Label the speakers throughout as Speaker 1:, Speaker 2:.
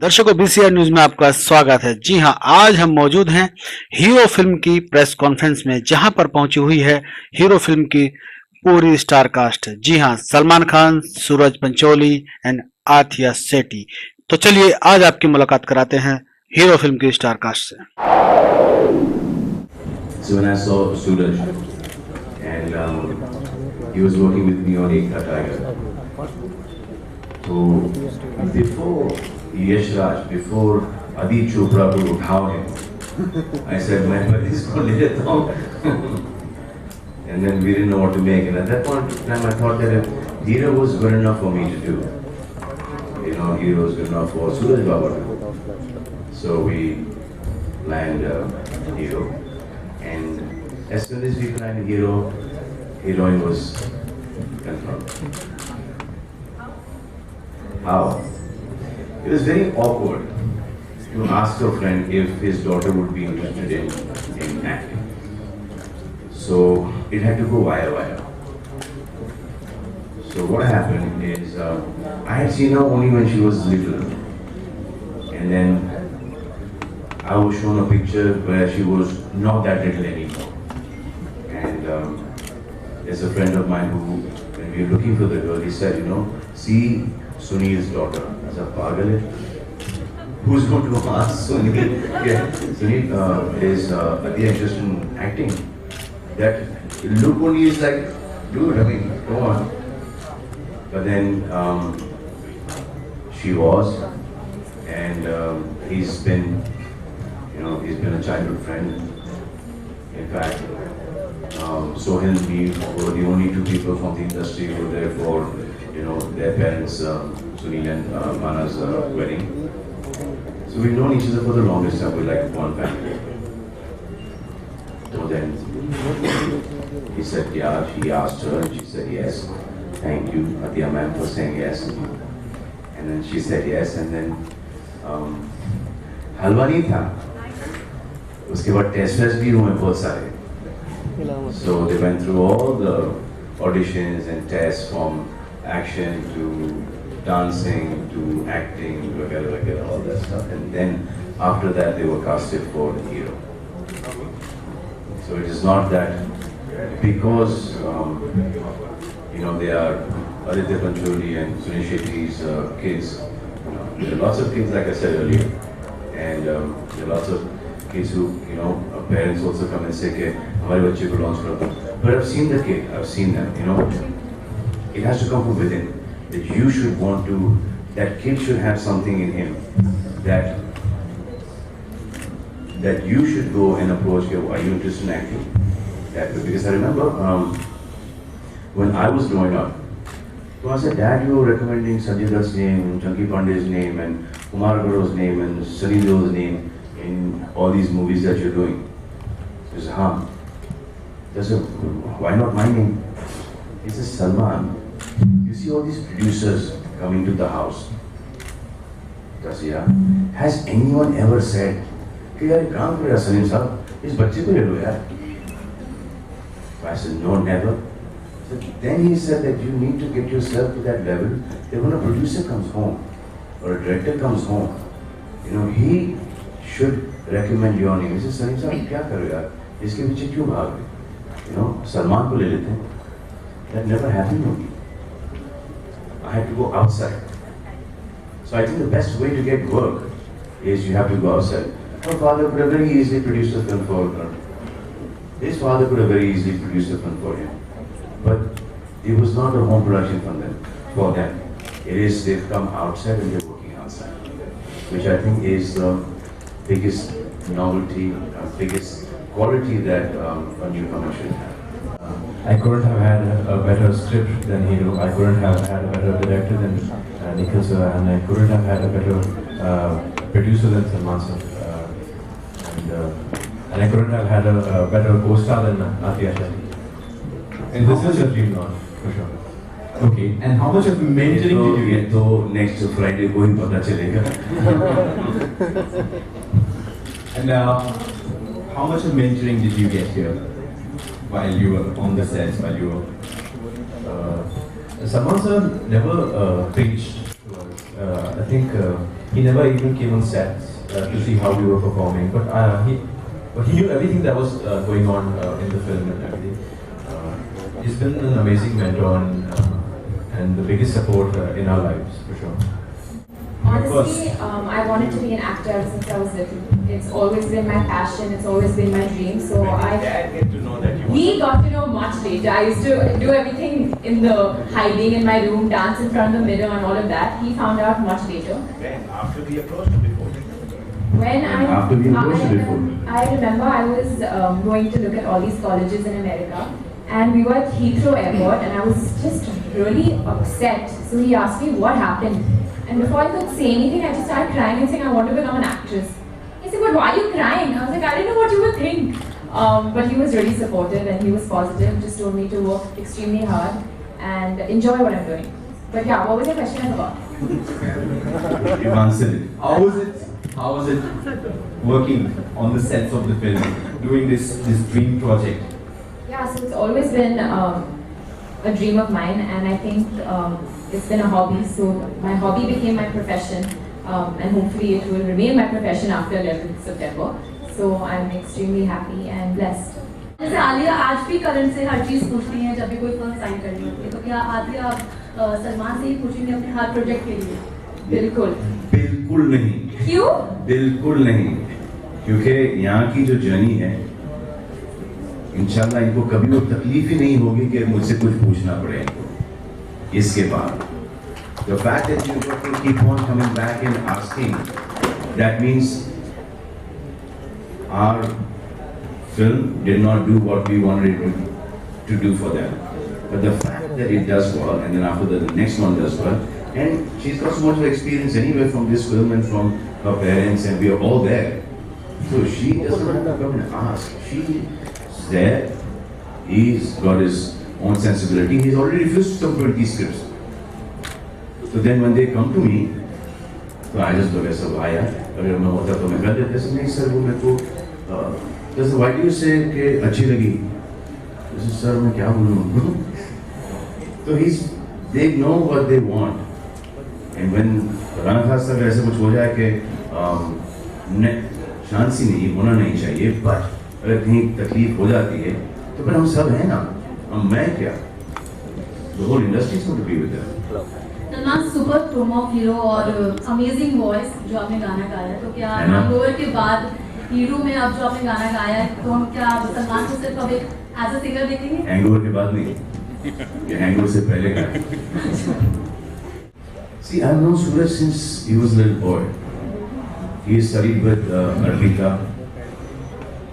Speaker 1: दर्शकों, BCR news में आपका स्वागत है। जी हां, आज हम मौजूद हैं हीरो फिल्म की प्रेस कॉन्फ्रेंस में, जहां पर पहुंची हुई है हीरो फिल्म की पूरी स्टार कास्ट। जी हां, सलमान खान, सूरज पंचोली एंड आथिया सेठी। तो चलिए आज आपकी मुलाकात कराते हैं हीरो फिल्म की स्टार कास्ट से।
Speaker 2: So when I saw Suraj and he was working with me on Ekta Tiger. So before Yash Raj, before Adit Chopra को उठाओ है, I said मैं बस इसको ले लेता हूँ. And then we didn't know what to make. And at that point in time, I thought that hero was good enough for me to do. You know, hero was good enough for Suraj Baba to do. So we planned hero. And as soon as we planned hero, heroine was confirmed. How? It was very awkward to ask a friend if his daughter would be interested in acting. So it had to go via. So what happened is I had seen her only when she was little, and then I was shown a picture where she was not that little anymore. And there's a friend of mine who, when we were looking for the girl, he said, you know, see Sunil's daughter. I said, Pagal hai? Who's going to ask Sunil? Yeah, Sunil is interested in acting. That look only is like, dude, I mean, come on. But then she was, and he's been a childhood friend. In fact, Sohail and me were the only two people from the industry who were there for, their parents, Sunil and Mana's wedding. So we've known each other for the longest time. We're like one family. So then he said, yeah, he asked her and she said yes. Thank you, Atia ma'am, for saying yes. And then she said yes, and then हलवा नहीं था, उसके बाद test भी हुए बहुत सारे. So they went through all the auditions and tests from action to dancing to acting, वगैरह, all that stuff. And then after that they were casted for hero. So it is not that because they are Aditya Pancholi and Sunil Shetty's kids. There are lots of kids, like I said earlier, and there are lots of kids who, parents also come and say, "Okay, हमारे बच्चे को launch करो." But I've seen the kid, I've seen them. It has to come from within. That you should want to, that kid should have something in him that you should go and approach. Are you interested in acting? Because I remember when I was growing up, so I said, Dad, you were recommending Sanjay Dutt's name, Chunky Pandey's name, and Kumar Garo's name, and Sunny Deol's name in all these movies that you're doing. He said, huh. I said, why not my name? He says, Salman, you see all these producers coming to the house. I said, yeah. Has anyone ever said, कि यार काम करेगा सलीम साहब, इस बच्चे को ले लो यार? I said, no, never. So then he said that you need to get yourself to that level that when a producer comes home or a director comes home, he should recommend your name. He said, Salim साहब क्या करो यार? इसके पीछे क्यों भाग रहे? सलमान को ले लेते हैं. That never happened to me. I had to go outside. So I think the best way to get work is you have to go outside. My father could have very easily produced a film for her. His father could have very easily produced a film for him. But it was not a home production for them. It is they've come outside and they're working outside, which I think is the biggest novelty, biggest quality that a newcomer should have.
Speaker 3: I couldn't have had a better script than Hero. I couldn't have had a better director than Nikhil sir, and I couldn't have had a better producer than Salman sir. And I couldn't have had a better co-star than Atia Shetty. And this is a dream role, for sure. Okay, and how much of mentoring did you get?
Speaker 2: So next Friday को ही पता चलेगा.
Speaker 3: And how much of mentoring did you get here while you were on the sets, while you were... Salman sir never preached to us. I think he never even came on sets to see how we were performing, but he knew everything that was going on in the film and everything. He's been an amazing mentor and the biggest support in our lives, for sure.
Speaker 4: Honestly, I wanted to be an actor ever since I was little. It's always been my passion, it's always been my dream. So he got to know much later. I used to do everything in the hiding in my room, dance in front of the mirror and all of that. He found out much later.
Speaker 2: When? After the approach or before?
Speaker 4: When
Speaker 2: After the approach or before?
Speaker 4: I remember I was going to look at all these colleges in America, and we were at Heathrow Airport, and I was just really upset. So he asked me what happened. And before I could say anything, I just started crying and saying I want to become an actress. He said, but why are you crying? I was like, I didn't know what you would think. But he was really supportive and he was positive, just told me to work extremely hard and enjoy what I'm doing. But yeah, what was your question about?
Speaker 2: You answered it.
Speaker 5: How was it working on the sets of the film, doing this dream project?
Speaker 4: Yeah, so it's always been a dream of mine, and I think it's been a hobby. So my hobby became my profession, and hopefully it will remain my profession after 11th September. So I'm extremely happy and blessed.
Speaker 6: जैसे आलिया आज भी करण से हर चीज़ पूछती हैं जब भी कोई film sign करनी होती है, तो क्या आलिया आप सलमान से ही पूछेंगे अपने हर प्रोजेक्ट के लिए?
Speaker 4: बिल्कुल।
Speaker 2: बिल्कुल नहीं।
Speaker 4: क्यों?
Speaker 2: बिल्कुल नहीं, क्योंकि यहाँ की जो जर्नी है, इंशाल्लाह इनको कभी वो तकलीफ ही नहीं होगी कि मुझसे कुछ पूछना पड़े इनको। इसके बाद the fact that you got to keep on coming back and asking, that means our film did not do what we wanted it to do for them. But the fact that it does well, and then after the next one does well, and she's got so much of experience anyway from this film and from her parents, and we are all there. So she doesn't have to come and ask. She's there. He's got his own sensibility. He's already refused some 20 scripts. So then when they come to me, so I just look at sir, why? अगर मैं होता तो मैं कर देता sir नहीं sir वो मेरे को जैसे why do you say कि अच्छी लगी? जैसे सर मैं क्या बोलूँ उनको? So they know what they want. And when Rana खास तक ऐसे कुछ हो जाए कि शांति नहीं होना नहीं चाहिए, but अगर कहीं तकलीफ हो जाती है तो फिर हम सब हैं ना, हम मैं क्या? The whole industry is going to be with them.
Speaker 6: Salman super promo hero और अमेजिंग वॉइस जो आपने गाना गाया है, तो क्या हैंगओवर के बाद हीरो में अब जो आपने गाना गाया है, तो हम क्या सलमान को सिर्फ अब एज अ सिंगर देखेंगे?
Speaker 2: हैंगओवर के बाद नहीं, ये हैंगओवर से पहले का है। See, I've known Suraj since he was a little boy. He studied with Arpita,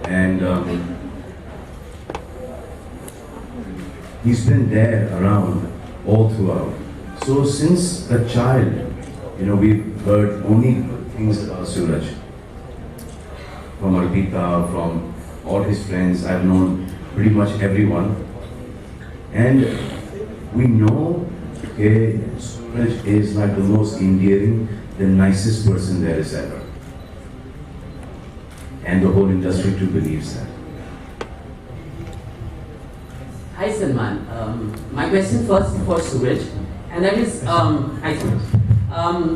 Speaker 2: and he's been there around all throughout. So since a child, we've heard only good things about Suraj. From Arpita, from all his friends, I've known pretty much everyone. And we know that Suraj is like the most endearing, the nicest person there is ever. And the whole industry too believes that.
Speaker 7: Hi Salman, my question first for Suraj, and that is, hi Suraj.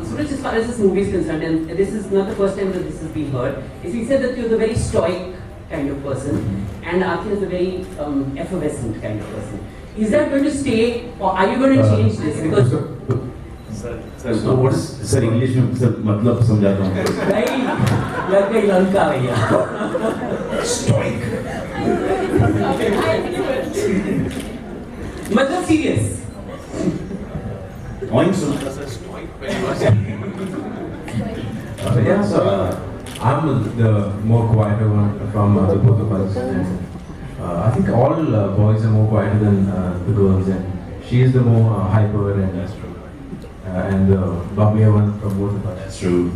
Speaker 7: Suraj, as far as this movie is concerned, and this is not the first time that this has been heard, is he said that you're the very stoic kind of person, and Akhil is a very effervescent kind of person. Is that going to stay, or are you going to change this? Because
Speaker 2: So what is sir English में sir मतलब समझाता हूँ।
Speaker 7: नहीं, लग गई लंका भैया।
Speaker 2: Stoic.
Speaker 7: मतलब serious.
Speaker 2: Point सुनता sir stoic
Speaker 3: Yeah, so I'm the more quieter one from the both of us. And, I think all boys are more quieter than the girls, and she is the more hyper and the bubblier one from both of us.
Speaker 2: That's true.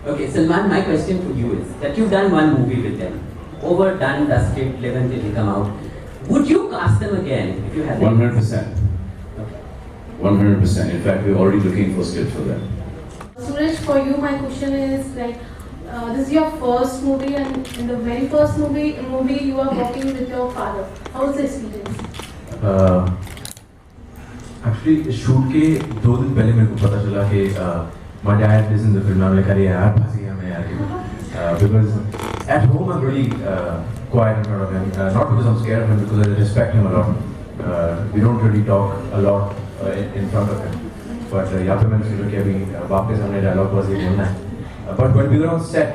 Speaker 7: Okay, Salman, my question for you is that you've done one movie with them, overdone, dusted, 11 till they come out. Would you cast them again if you had
Speaker 2: 100%. 100%. In fact, we're already looking for scripts for them.
Speaker 6: Suraj, for you, my question is like, this is your first movie, and in the very first movie you are working with your father. How was the experience?
Speaker 3: Actually shoot के 2 दिन पहले मेरे को पता चला कि my dad is in the film. I'm like, अरे यार फंस गया मैं यार, because at home I'm really quiet in front of him. Not because I'm scared of him, because I respect him a lot. We don't really talk a lot in front of him. But यहाँ पे मैंने सोचा कि अभी बाप के सामने dialogue बस ये बोलना है. But when we were on set,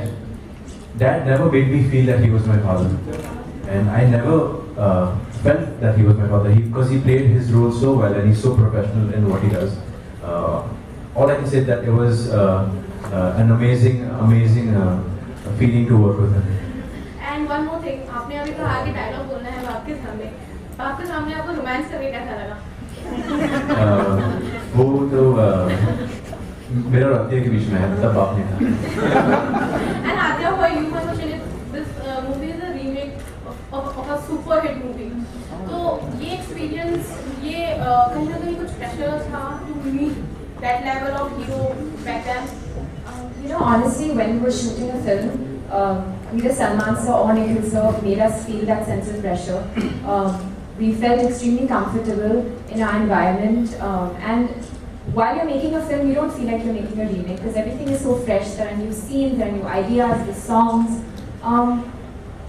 Speaker 3: Dad never made me feel that he was my father, and I never felt that he was my father. Because he played his role so well and he's so professional in what he does. All I can say is that it was an amazing feeling to work with him.
Speaker 6: And one more thing, आपने अभी कहा कि dialogue बोलना है बाप के सामने. बाप के सामने आपको रोमांस करके कैसा लगा?
Speaker 3: वो तो मेरा और अत्या के बीच में है, तब बाप ने था.
Speaker 6: And Adya, for you, my question is, this movie is a remake of a super hit movie. तो ये experience, ये कहीं ना कहीं कुछ pressure था to meet that level of hero back then?
Speaker 4: You know, honestly, when we were shooting a film, either Salman sir or Nikhil sir made us feel that sense of pressure. We felt extremely comfortable in our environment, and while you're making a film, you don't feel like you're making a remake because everything is so fresh. There are new scenes, there are new ideas, the songs.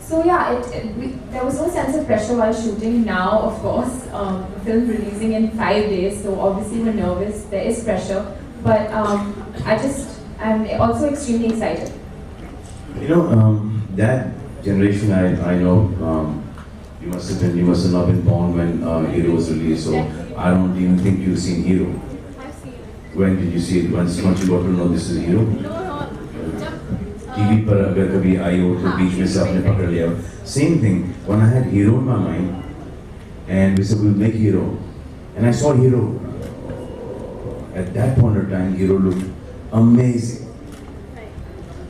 Speaker 4: So yeah, there was no sense of pressure while shooting. Now, of course, the film releasing in 5 days, so obviously we're nervous. There is pressure, but I'm also extremely excited.
Speaker 2: You know, that generation, I know, you must have not been born when Hero was released, so I don't even think you've seen Hero.
Speaker 6: I've seen it.
Speaker 2: When did you see it? Once you got to know this is Hero?
Speaker 6: No,
Speaker 2: TV पर अगर कभी आई हो तो बीच में से आपने पकड़ लिया. Same thing. When I had Hero in my mind, and we said we'll make Hero, and I saw Hero. At that point of time, Hero looked amazing.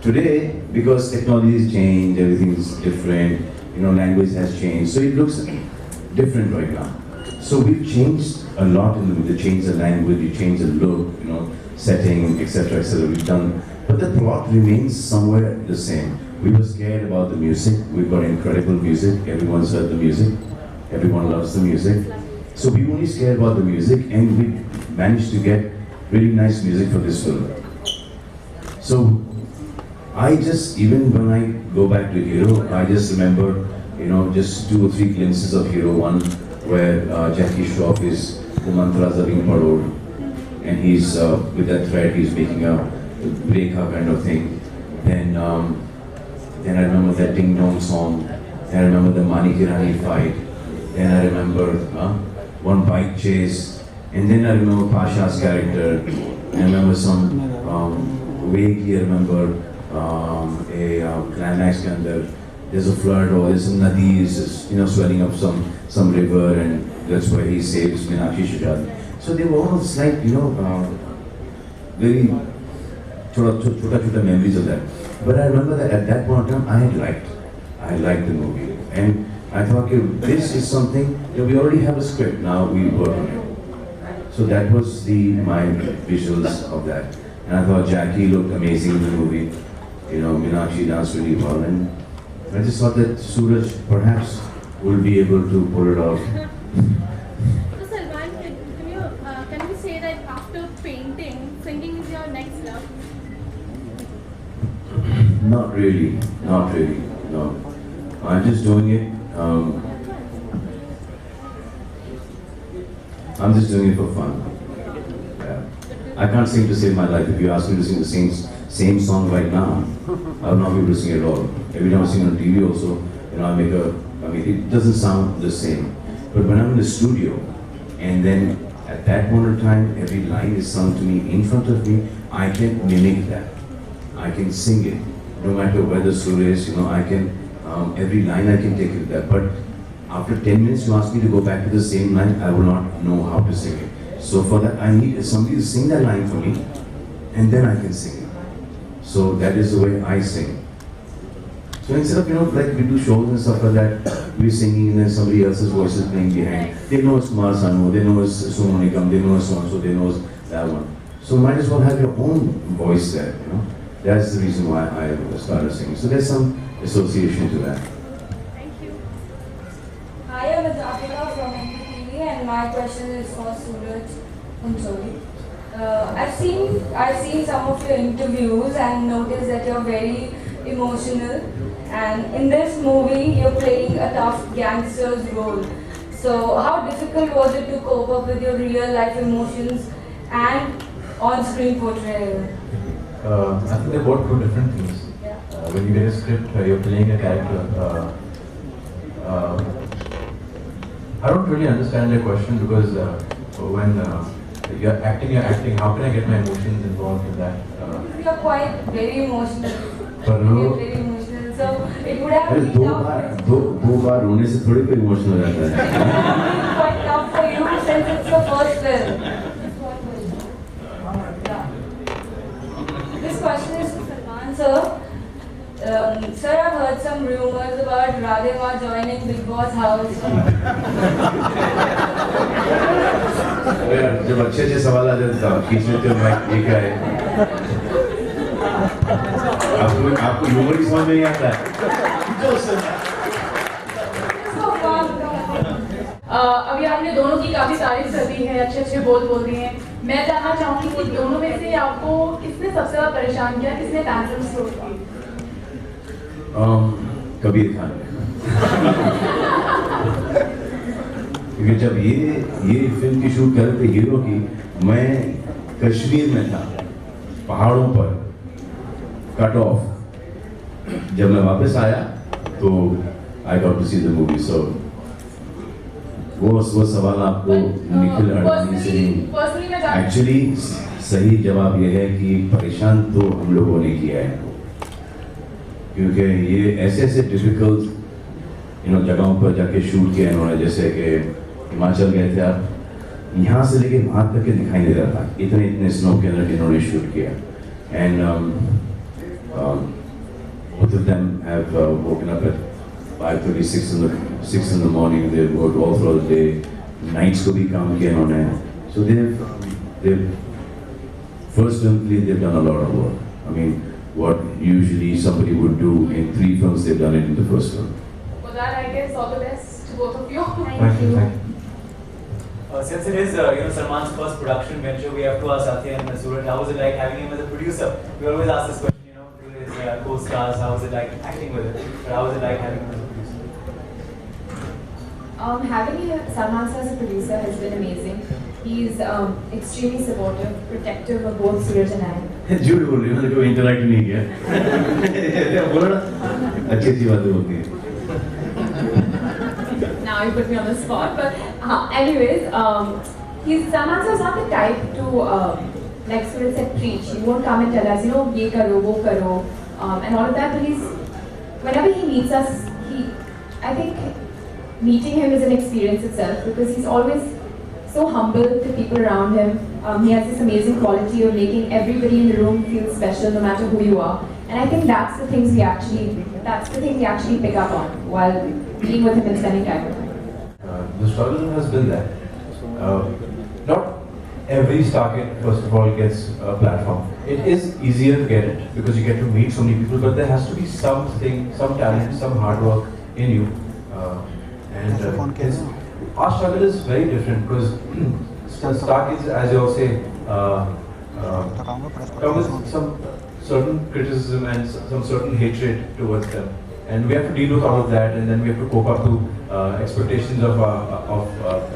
Speaker 2: Today, because technology has changed, everything is different. You know, language has changed, so it looks different right now. So we've changed a lot in the movie. Changed the language, we changed the look, you know, setting, etc., etc. We've done, but the plot remains somewhere the same. We were scared about the music. We've got incredible music. Everyone's heard the music. Everyone loves the music. So we were only scared about the music, and we managed to get really nice music for this film. So I just, even when I go back to Hero, I just remember, you know, just 2 or 3 glimpses of Hero. One where Jackie Shroff is mantras are being paroled, and he's with that thread, he's making a break up kind of thing. Then I remember that Ding Dong song. Then I remember the Mani Kirani fight. Then I remember one bike chase, and then I remember Pasha's character. I remember some vaguely I remember a climax के अंदर there's a flood or there's some nadi is, you know, swelling up some river, and that's where he saves Meenakshi Shishad. So they were all like, you know, very छोटा memories of that. But I remember that at that point in time I liked the movie, and I thought, okay, this is something that we already have a script, now we work on it. So that was my visuals of that, and I thought Jackie looked amazing in the movie. You know, Meenakshi danced really well, and I just thought that Suraj perhaps will be able to pull it off.
Speaker 6: So Salman, can you say that after painting, singing is your next love?
Speaker 2: Not really, no. I'm just doing it. I'm just doing it for fun. Yeah. I can't sing to save my life. If you ask me to sing the same song right now, I will not be able to sing at all. Every time I sing on TV also, you know, I mean, it doesn't sound the same. But when I'm in the studio, and then at that point in time, every line is sung to me in front of me, I can mimic that. I can sing it. No matter where the sur is, you know, I can, every line I can take it there. But after 10 minutes, you ask me to go back to the same line, I will not know how to sing it. So for that, I need somebody to sing that line for me, and then I can sing it. So that is the way I sing. So instead of, you know, like we do shows and stuff like that, we're singing and then somebody else's voice is playing behind. They know it's Kumar Sanu, they know it's Sonu Nigam, they know it's so-and-so, they know it's that one. So might as well have your own voice there, you know. That's the reason why I started singing. So there's some association to that.
Speaker 6: Thank you.
Speaker 8: Hi, I'm Adapika from NTV, and my question is for Suraj Pansori. I've seen some of your interviews and noticed that you're very emotional. And in this movie, you're playing a tough gangster's role. So how difficult was it to cope up with your real life emotions and on-screen portrayal?
Speaker 3: I think they're both two different things. When you get a script, you're playing a character. I don't really understand your question because when you're acting, how can I get my emotions involved in that?
Speaker 8: You're quite very emotional.
Speaker 3: But
Speaker 8: You're very emotional. So it would have been tough.
Speaker 2: दो बार रोने से थोड़ी कोई emotional हो जाता है.
Speaker 8: Quite tough for you since it's the first film. This question is to Salman sir. Sir, I've heard some rumors about Radhima joining Big Boss house.
Speaker 2: जब अच्छे सवाल आ जाते हैं खींच लेते हो मैं ये क्या है आपको ह्यूमर की समझ में नहीं आता है.
Speaker 9: अभी आपने दोनों की काफी तारीफ कर दी है, अच्छे अच्छे बोल दिए हैं. मैं जानना चाहूंगी कि दोनों में से आपको किसने सबसे ज्यादा परेशान किया, किसने टैंट्रम्स थ्रो की?
Speaker 2: कबीर खान. क्योंकि जब ये फिल्म की शूट कर रहे थे हीरो की, मैं कश्मीर में था पहाड़ों पर कट ऑफ. जब मैं वापस आया तो I got to see the movie. So वो सवाल आपको निखिल अडवाणी से नहीं. एक्चुअली सही जवाब ये है कि परेशान तो हम लोगों ने किया है क्योंकि ये ऐसे डिफिकल्ट जगहों पर जाके शूट किया इन्होंने. जैसे कि हिमाचल गए थे आप, यहाँ से लेके वहाँ तक के दिखाई नहीं रहा था, इतने स्नो के अंदर इन्होंने शूट किया. And both of them have woken up at 5:30, 6 in the morning. They've worked all throughout the day. Nights को भी काम किया इन्होंने. So they've first filmly they've done a lot of work. I mean, what usually somebody would do in 3 films, they've done it in the first film.
Speaker 9: For that, I guess all the best to both of you.
Speaker 3: Thank you.
Speaker 10: Since it is Salman's first production venture, we have to ask Satya and Suraj, how was it like having him as a producer? We always ask this question, to his co-stars, how was it like acting with it? But how was it like having him as a producer?
Speaker 4: Having Salman sir as a producer has been amazing. He's extremely supportive, protective of both Suraj and I.
Speaker 2: झूठ बोल रही हूँ, कोई interact नहीं किया. बोला ना अच्छी बातें होती हैं.
Speaker 4: Now you put me on the spot, but anyways, Salman sir is not the type to, like Suraj said, preach. He won't come and tell us, ye karo, wo karo, and all of that. But whenever he meets us, I think meeting him is an experience itself because he's always so humble to people around him. He has this amazing quality of making everybody in the room feel special, no matter who you are. And I think that's the thing we actually pick up on while being with him and spending time with him.
Speaker 3: The struggle has been that not every star kid, first of all, gets a platform. It is easier to get it because you get to meet so many people, but there has to be something, some talent, some hard work in you. Our struggle is very different because star kids, as you all say, come with some certain criticism and some certain hatred towards them. And we have to deal with all of that, and then we have to cope up to expectations of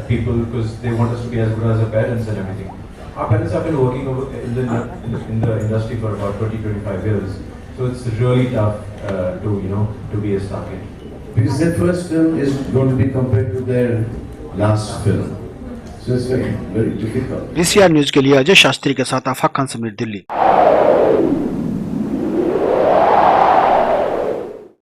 Speaker 3: people because they want us to be as good as our parents and everything. Our parents have been working in the industry for about 20-25 years, so it's really tough to be a star kid.
Speaker 2: Because their first film is going to be compared to their last film, so it's very, very difficult.
Speaker 1: DCR news के लिए अजय शास्त्री के साथ आफाक खान समीर, दिल्ली.